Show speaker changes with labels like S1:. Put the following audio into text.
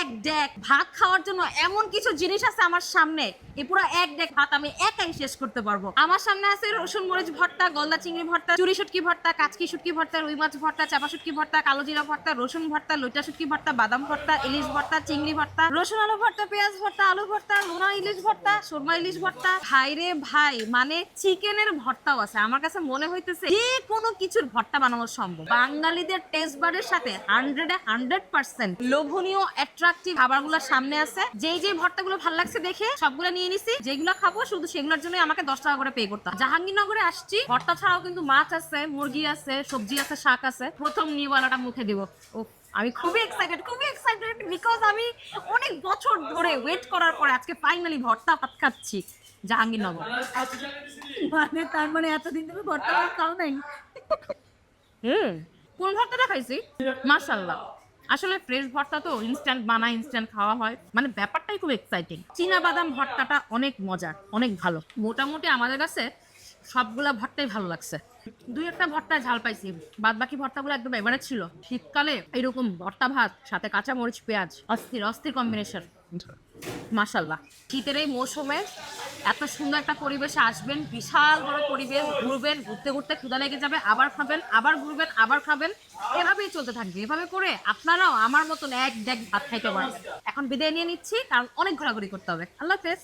S1: এক ডেক ভাত খাওয়ার জন্য এমন কিছু জিনিস আছে আমার সামনে, এই পুরো এক ডেক ভাত আমি একাই শেষ করতে পারবো। আমার সামনে আছে রসুন মরিচ ভর্তা, গলদা চিংড়ি ভর্তা, চুরি শুটকি ভর্তা, কাচকি শুটকি ভর্তা, রুই মাছ ভর্তা, চাপা শুটকি ভর্তা, কালো জিরা ভর্তা, রসুন ভর্তা, লইটা শুটকি ভর্তা, বাদাম ভর্তা, ইলিশ ভর্তা, চিংড়ি ভর্তা, রসুন আলু ভর্তা, পেঁয়াজ ভর্তা, আলু ভর্তা, লোনা ইলিশ ভর্তা, সুরমা ইলিশ ভর্তা। ভাই রে ভাই, মানে চিকেনের ভর্তাও আছে। আমার কাছে মনে হইতেছে যে কোনো কিছুর ভর্তা বানানো সম্ভব। বাঙালিদের টেস্ট বারের সাথে 100% লোভনীয় অ্যাট্রাকটিভ খাবারগুলো সামনে আছে। যেই যে ভর্তাগুলো ভালো লাগছে দেখে সবগুলো নিয়ে নিছি। যেগুলো খাবো শুধু সেগুলোর জন্য আমাকে 10 টাকা করে পে করতাম। জাহাঙ্গীরনগরে আসছি, ভর্তা ছাড়াও কিন্তু মাছ আছে, মুরগি আছে, সবজি আছে, শাক আছে। প্রথম নিওয়ালাটা মুখে দিব। ও আমি খুবই এক্সাইটেড বিকজ আমি অনেক বছর ধরে ওয়েট করার পরে আজকে ফাইনালি ভর্তা ভাত খাচ্ছি জাহাঙ্গীরনগর।
S2: মানে তার মানে এতদিন তুমি ভর্তা ভাত খাও নাই?
S1: কোন ভর্তাটা খাইছি মাশাআল্লাহ। আসলে ফ্রেশ ভর্তা তো ইনস্ট্যান্ট বানায়, ইনস্ট্যান্ট খাওয়া হয়, মানে ব্যাপারটাই খুব এক্সাইটিং। চীনা বাদাম ভর্তাটা অনেক মজার, অনেক ভালো। মোটামুটি আমাদের কাছে সবগুলা ভর্তাই ভালো লাগছে। দুই একটা ভর্তা ঝাল পাইছি, বাদ বাকি ভর্তাগুলো একদম এভারেজ ছিল। শীতকালে এরকম ভর্তা ভাত সাথে কাঁচা মরিচ পেঁয়াজ, অস্থির অস্থির কম্বিনেশন মাশাআল্লাহ। শীতের এই মৌসুমে এত সুন্দর একটা পরিবেশে আসবেন, বিশাল বড় পরিবেশ, ঘুরবেন, ঘুরতে ঘুরতে ক্ষুধা লেগে যাবে, আবার খাবেন, আবার ঘুরবেন, আবার খাবেন, এভাবেই চলতে থাকবে। এভাবে করে আপনারাও আমার মতন এক ডেক ভাত খাইতে পারেন। এখন বিদায় নিয়ে নিচ্ছি, কারণ অনেক ঘোরাঘুরি করতে হবে। আল্লাহ হাফেজ।